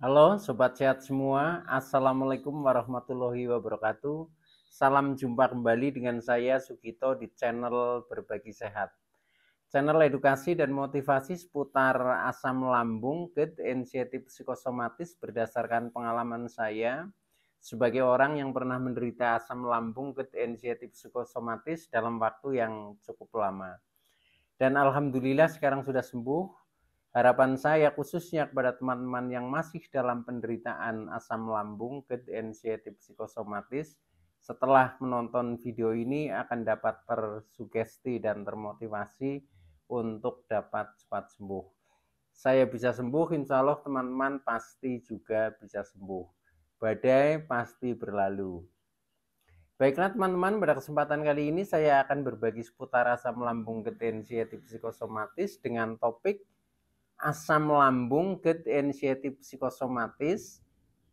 Halo Sobat Sehat semua, Assalamualaikum warahmatullahi wabarakatuh. Salam jumpa kembali dengan saya Sugito di channel Berbagi Sehat. Channel edukasi dan motivasi seputar asam lambung, GERD, anxiety psikosomatis berdasarkan pengalaman saya sebagai orang yang pernah menderita asam lambung, GERD, anxiety psikosomatis dalam waktu yang cukup lama. Dan alhamdulillah sekarang sudah sembuh. Harapan saya khususnya kepada teman-teman yang masih dalam penderitaan asam lambung, GERD, anxiety psikosomatis, setelah menonton video ini akan dapat tersugesti dan termotivasi untuk dapat cepat sembuh. Saya bisa sembuh, insya Allah teman-teman pasti juga bisa sembuh. Badai pasti berlalu. Baiklah teman-teman, pada kesempatan kali ini saya akan berbagi seputar asam lambung, GERD, anxiety psikosomatis dengan topik asam lambung, GERD, anxiety psikosomatis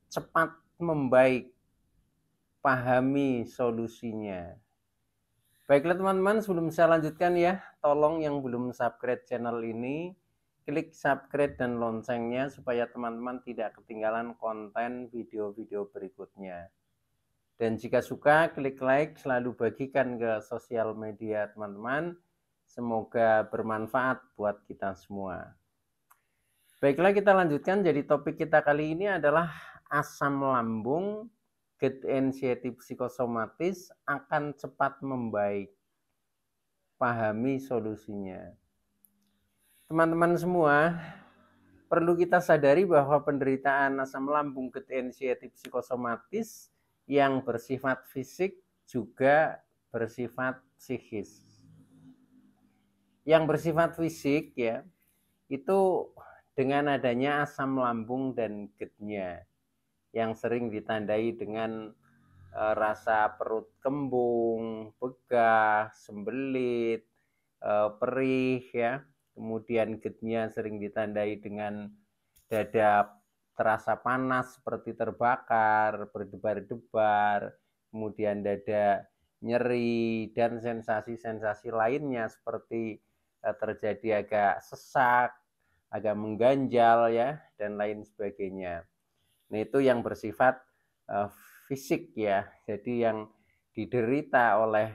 cepat membaik, pahami solusinya. Baiklah teman-teman, sebelum saya lanjutkan ya, tolong yang belum subscribe channel ini, klik subscribe dan loncengnya supaya teman-teman tidak ketinggalan konten video-video berikutnya. Dan jika suka, klik like, selalu bagikan ke sosial media teman-teman. Semoga bermanfaat buat kita semua. Baiklah, kita lanjutkan. Jadi topik kita kali ini adalah asam lambung, GERD, anxiety psikosomatis akan cepat membaik. Pahami solusinya. Teman-teman semua, perlu kita sadari bahwa penderitaan asam lambung, GERD, anxiety psikosomatis yang bersifat fisik juga bersifat psikis. Yang bersifat fisik ya, itu dengan adanya asam lambung dan GERD-nya yang sering ditandai dengan rasa perut kembung, begah, sembelit, perih ya. Kemudian GERD-nya sering ditandai dengan dada terasa panas seperti terbakar, berdebar-debar, kemudian dada nyeri dan sensasi-sensasi lainnya seperti terjadi agak sesak, agak mengganjal ya, dan lain sebagainya. Nah, itu yang bersifat fisik ya. Jadi yang diderita oleh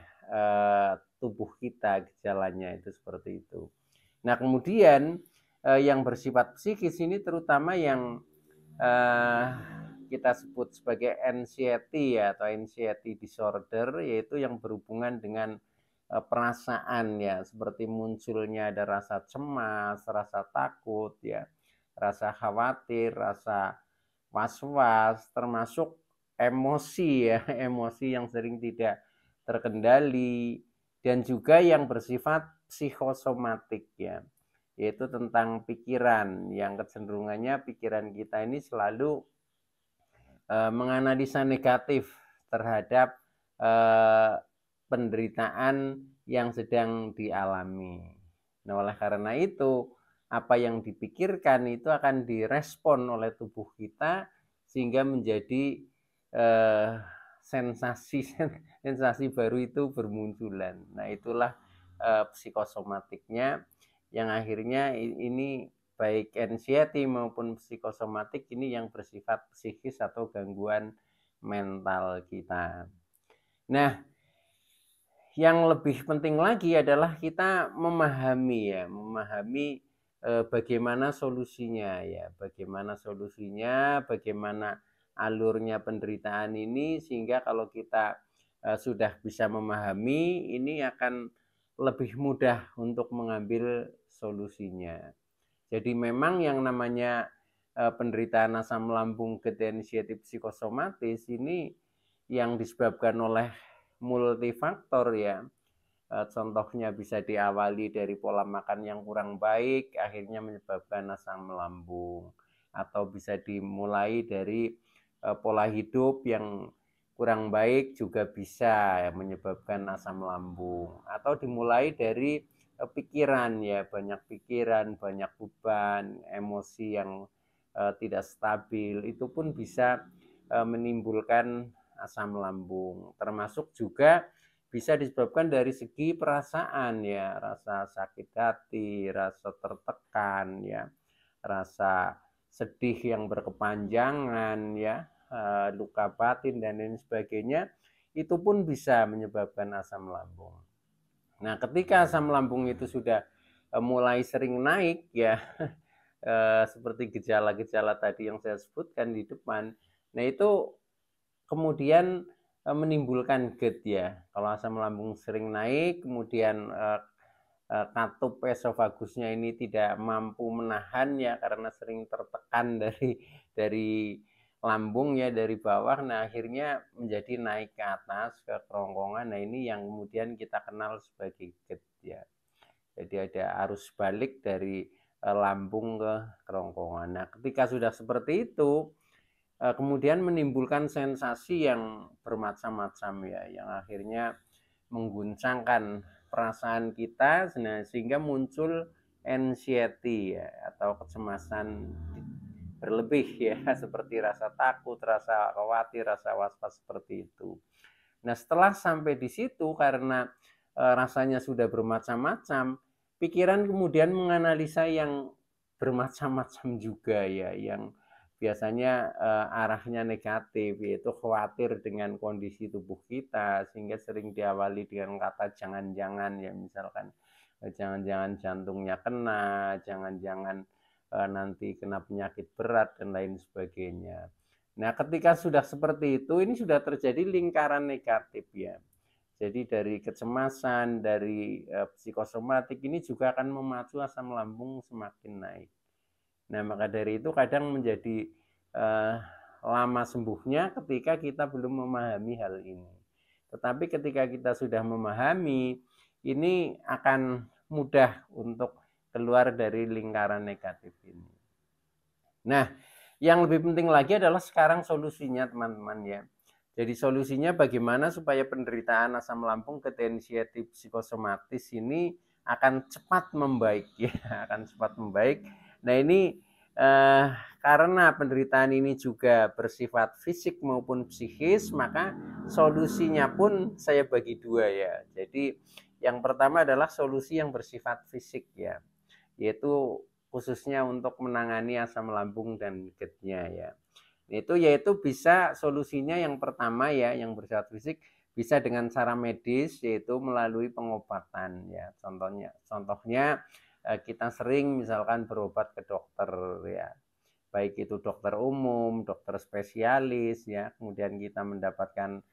tubuh kita gejalanya itu seperti itu. Nah, kemudian yang bersifat psikis ini terutama yang kita sebut sebagai anxiety ya, atau anxiety disorder, yaitu yang berhubungan dengan perasaan ya, seperti munculnya ada rasa cemas, rasa takut ya, rasa khawatir, rasa was-was, termasuk emosi ya, emosi yang sering tidak terkendali, dan juga yang bersifat psikosomatik ya, yaitu tentang pikiran, yang kecenderungannya pikiran kita ini selalu menganalisa negatif terhadap penderitaan yang sedang dialami. Nah, oleh karena itu, apa yang dipikirkan itu akan direspon oleh tubuh kita sehingga menjadi sensasi baru itu bermunculan. Nah, itulah psikosomatiknya yang akhirnya ini baik anxiety maupun psikosomatik ini yang bersifat psikis atau gangguan mental kita. Nah, yang lebih penting lagi adalah kita memahami bagaimana solusinya ya, bagaimana alurnya penderitaan ini, sehingga kalau kita sudah bisa memahami, ini akan lebih mudah untuk mengambil solusinya. Jadi memang yang namanya penderitaan asam lambung, GERD, anxiety psikosomatis ini yang disebabkan oleh multifaktor ya. Contohnya bisa diawali dari pola makan yang kurang baik, akhirnya menyebabkan asam lambung. Atau bisa dimulai dari pola hidup yang kurang baik juga bisa menyebabkan asam lambung. Atau dimulai dari pikiran ya, banyak pikiran, banyak beban, emosi yang tidak stabil, itu pun bisa menimbulkan asam lambung. Termasuk juga bisa disebabkan dari segi perasaan ya, rasa sakit hati, rasa tertekan ya, rasa sedih yang berkepanjangan ya, luka batin dan lain sebagainya, itu pun bisa menyebabkan asam lambung. Nah, ketika asam lambung itu sudah mulai sering naik ya, seperti gejala-gejala tadi yang saya sebutkan di depan, nah itu kemudian menimbulkan GERD ya. Kalau asam lambung sering naik, kemudian katup esofagusnya ini tidak mampu menahan ya karena sering tertekan dari lambung ya, dari bawah, nah akhirnya menjadi naik ke atas ke kerongkongan. Nah ini yang kemudian kita kenal sebagai GERD ya. Jadi ada arus balik dari lambung ke kerongkongan. Nah ketika sudah seperti itu, kemudian menimbulkan sensasi yang bermacam-macam ya, yang akhirnya mengguncangkan perasaan kita, sehingga muncul anxiety ya, atau kecemasan berlebih ya, seperti rasa takut, rasa khawatir, rasa was-was seperti itu. Nah setelah sampai di situ, karena rasanya sudah bermacam-macam, pikiran kemudian menganalisa yang bermacam-macam juga ya, yang biasanya arahnya negatif, yaitu khawatir dengan kondisi tubuh kita, sehingga sering diawali dengan kata jangan-jangan ya, misalkan jangan-jangan jantungnya kena, jangan-jangan nanti kena penyakit berat dan lain sebagainya. Nah ketika sudah seperti itu, ini sudah terjadi lingkaran negatif ya. Jadi dari kecemasan, dari psikosomatik ini juga akan memacu asam lambung semakin naik. Nah maka dari itu kadang menjadi lama sembuhnya ketika kita belum memahami hal ini. Tetapi ketika kita sudah memahami, ini akan mudah untuk keluar dari lingkaran negatif ini. Nah, yang lebih penting lagi adalah sekarang solusinya teman-teman ya. Jadi solusinya bagaimana supaya penderitaan asam lambung anxiety psikosomatis ini akan cepat membaik ya, akan cepat membaik. Nah ini karena penderitaan ini juga bersifat fisik maupun psikis, maka solusinya pun saya bagi dua ya. Jadi yang pertama adalah solusi yang bersifat fisik ya, yaitu khususnya untuk menangani asam lambung dan GERD-nya ya. Itu yaitu bisa solusinya yang pertama ya, yang bersifat fisik, bisa dengan cara medis, yaitu melalui pengobatan ya. Contohnya kita sering misalkan berobat ke dokter ya, baik itu dokter umum, dokter spesialis ya, kemudian kita mendapatkan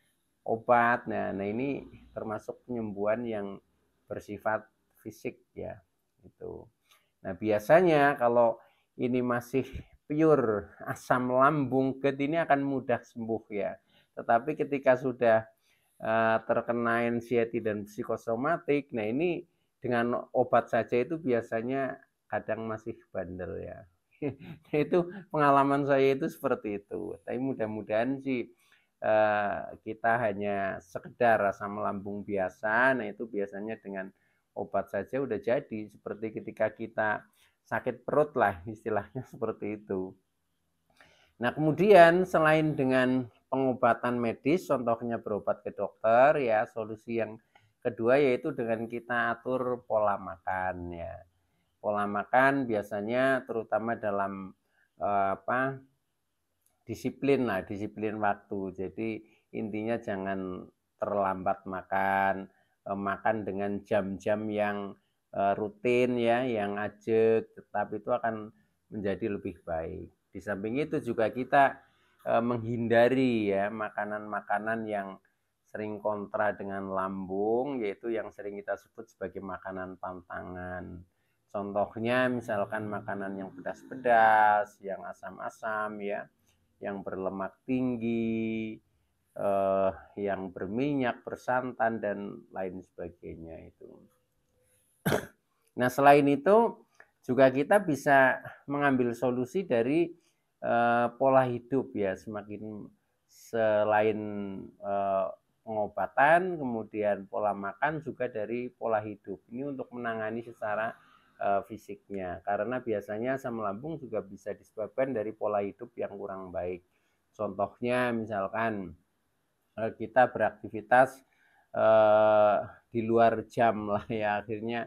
obat. Nah ini termasuk penyembuhan yang bersifat fisik ya, itu. Nah biasanya kalau ini masih pure asam lambung, GERD ini akan mudah sembuh ya. Tetapi ketika sudah terkena anxiety dan psikosomatik, nah ini dengan obat saja itu biasanya kadang masih bandel ya. Itu pengalaman saya itu seperti itu. Tapi mudah-mudahan sih kita hanya sekedar asam lambung biasa. Nah itu biasanya dengan obat saja udah jadi, seperti ketika kita sakit perut lah istilahnya seperti itu. Nah kemudian selain dengan pengobatan medis, contohnya berobat ke dokter ya, solusi yang kedua yaitu dengan kita atur pola makan ya. Pola makan biasanya terutama dalam disiplin lah, disiplin waktu. Jadi intinya jangan terlambat makan, makan dengan jam-jam yang rutin ya, yang ajak, tetapi itu akan menjadi lebih baik. Di samping itu juga kita menghindari ya makanan-makanan yang sering kontra dengan lambung, yaitu yang sering kita sebut sebagai makanan pantangan. Contohnya misalkan makanan yang pedas-pedas, yang asam-asam ya, yang berlemak tinggi, yang berminyak, bersantan dan lain sebagainya itu. Nah selain itu juga kita bisa mengambil solusi dari pola hidup ya, semakin selain pengobatan, kemudian pola makan juga dari pola hidup. Ini untuk menangani secara fisiknya, karena biasanya asam lambung juga bisa disebabkan dari pola hidup yang kurang baik. Contohnya misalkan kita beraktivitas di luar jam lah ya, akhirnya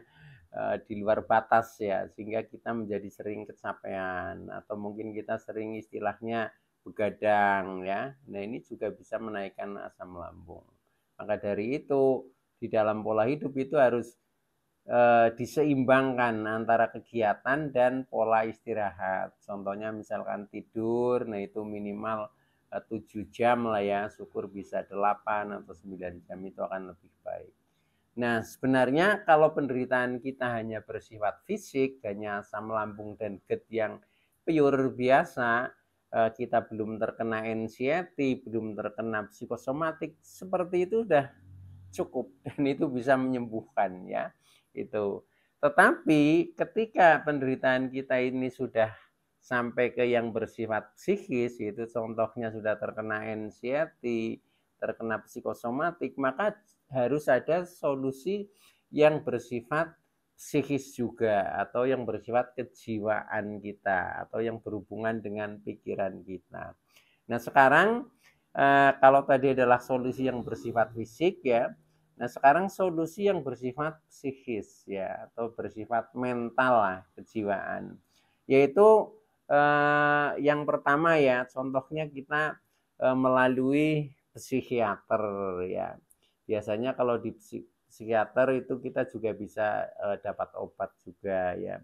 di luar batas ya, sehingga kita menjadi sering kecapean atau mungkin kita sering istilahnya begadang ya. Nah, ini juga bisa menaikkan asam lambung. Maka dari itu di dalam pola hidup itu harus diseimbangkan antara kegiatan dan pola istirahat. Contohnya misalkan tidur, nah itu minimal 7 jam lah ya, syukur bisa 8 atau 9 jam, itu akan lebih baik. Nah, sebenarnya kalau penderitaan kita hanya bersifat fisik, hanya asam lambung dan GERD yang pure biasa, kita belum terkena anxiety, belum terkena psikosomatik, seperti itu sudah cukup dan itu bisa menyembuhkan ya. Itu. Tetapi ketika penderitaan kita ini sudah sampai ke yang bersifat psikis, itu contohnya sudah terkena anxiety, terkena psikosomatik, maka harus ada solusi yang bersifat psikis juga, atau yang bersifat kejiwaan kita, atau yang berhubungan dengan pikiran kita. Nah, sekarang kalau tadi adalah solusi yang bersifat fisik ya, nah sekarang solusi yang bersifat psikis ya, atau bersifat mental lah, kejiwaan. Yaitu yang pertama ya, contohnya kita melalui psikiater ya. Biasanya kalau di psikiater itu kita juga bisa dapat obat juga ya.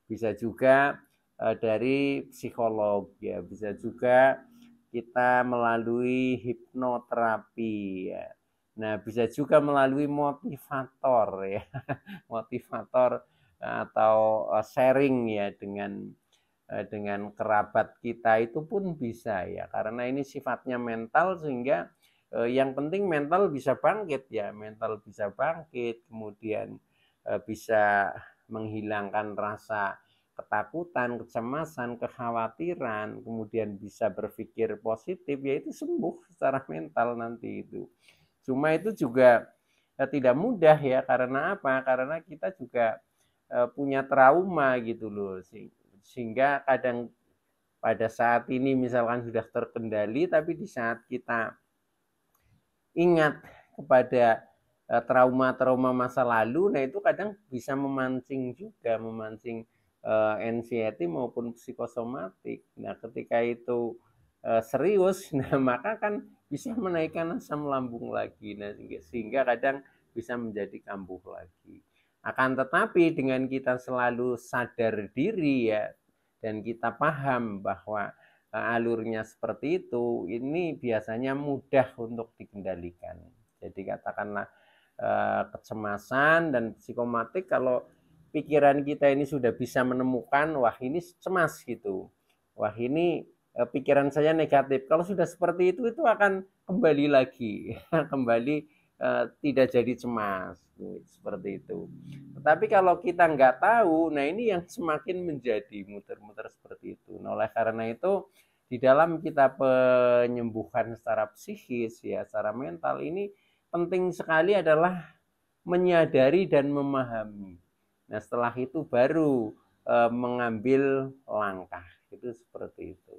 Bisa juga dari psikolog ya, bisa juga kita melalui hipnoterapi ya. Nah, bisa juga melalui motivator ya, motivator atau sharing ya dengan kerabat kita, itu pun bisa ya, karena ini sifatnya mental, sehingga yang penting mental bisa bangkit ya, mental bisa bangkit, kemudian bisa menghilangkan rasa ketakutan, kecemasan, kekhawatiran, kemudian bisa berpikir positif, yaitu sembuh secara mental nanti itu. Cuma itu juga tidak mudah ya, karena apa? Karena kita juga punya trauma gitu loh, sehingga kadang pada saat ini misalkan sudah terkendali, tapi di saat kita ingat kepada trauma-trauma masa lalu, nah itu kadang bisa memancing juga, memancing anxiety maupun psikosomatik. Nah, ketika itu serius, nah maka kan bisa menaikkan asam lambung lagi, nah sehingga kadang bisa menjadi kambuh lagi. Akan tetapi dengan kita selalu sadar diri ya, dan kita paham bahwa alurnya seperti itu, ini biasanya mudah untuk dikendalikan. Jadi katakanlah kecemasan dan psikomatik, kalau pikiran kita ini sudah bisa menemukan, wah ini cemas gitu, wah ini pikiran saya negatif. Kalau sudah seperti itu akan kembali lagi, kembali tidak jadi cemas, seperti itu. Tetapi kalau kita nggak tahu, nah ini yang semakin menjadi muter-muter seperti itu. Nah, oleh karena itu di dalam kita penyembuhan secara psikis ya, secara mental, ini penting sekali adalah menyadari dan memahami. Nah, setelah itu baru mengambil langkah, itu seperti itu.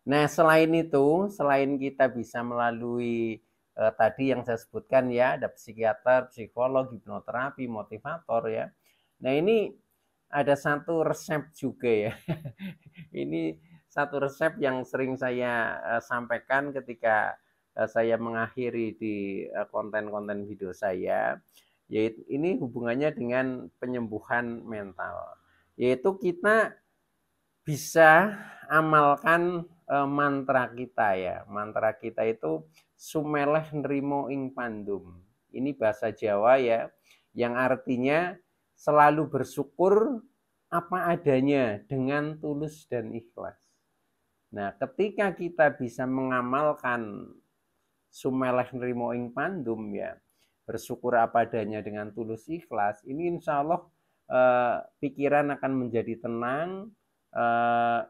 Nah, selain itu, selain kita bisa melalui tadi yang saya sebutkan ya, ada psikiater, psikolog, hipnoterapi, motivator ya. Nah, ini ada satu resep juga ya. Ini satu resep yang sering saya sampaikan ketika saya mengakhiri di konten-konten video saya, yaitu ini hubungannya dengan penyembuhan mental. Yaitu kita bisa amalkan mantra kita ya. Mantra kita itu sumeleh nrimo ing pandum. Ini bahasa Jawa ya, yang artinya selalu bersyukur apa adanya dengan tulus dan ikhlas. Nah, ketika kita bisa mengamalkan sumeleh nrimo ing pandum ya, bersyukur apa adanya dengan tulus ikhlas, ini insya Allah pikiran akan menjadi tenang,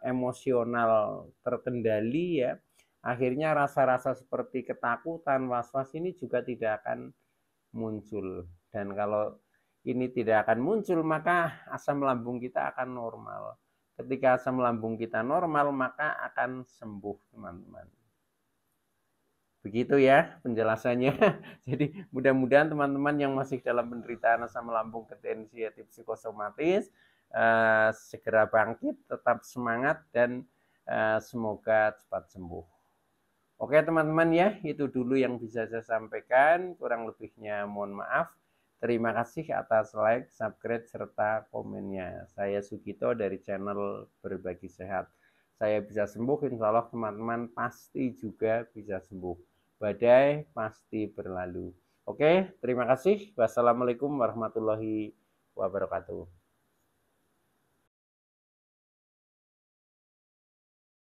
emosional terkendali ya. Akhirnya rasa-rasa seperti ketakutan, was-was ini juga tidak akan muncul. Dan kalau ini tidak akan muncul, maka asam lambung kita akan normal. Ketika asam lambung kita normal, maka akan sembuh, teman-teman. Begitu ya penjelasannya. Jadi mudah-mudahan teman-teman yang masih dalam penderitaan asam lambung hipertensi psikosomatis segera bangkit, tetap semangat, dan semoga cepat sembuh. Oke teman-teman ya, itu dulu yang bisa saya sampaikan. Kurang lebihnya mohon maaf. Terima kasih atas like, subscribe, serta komennya. Saya Sugito dari channel Berbagi Sehat. Saya bisa sembuh, insya Allah teman-teman pasti juga bisa sembuh. Badai pasti berlalu. Oke, terima kasih. Wassalamualaikum warahmatullahi wabarakatuh.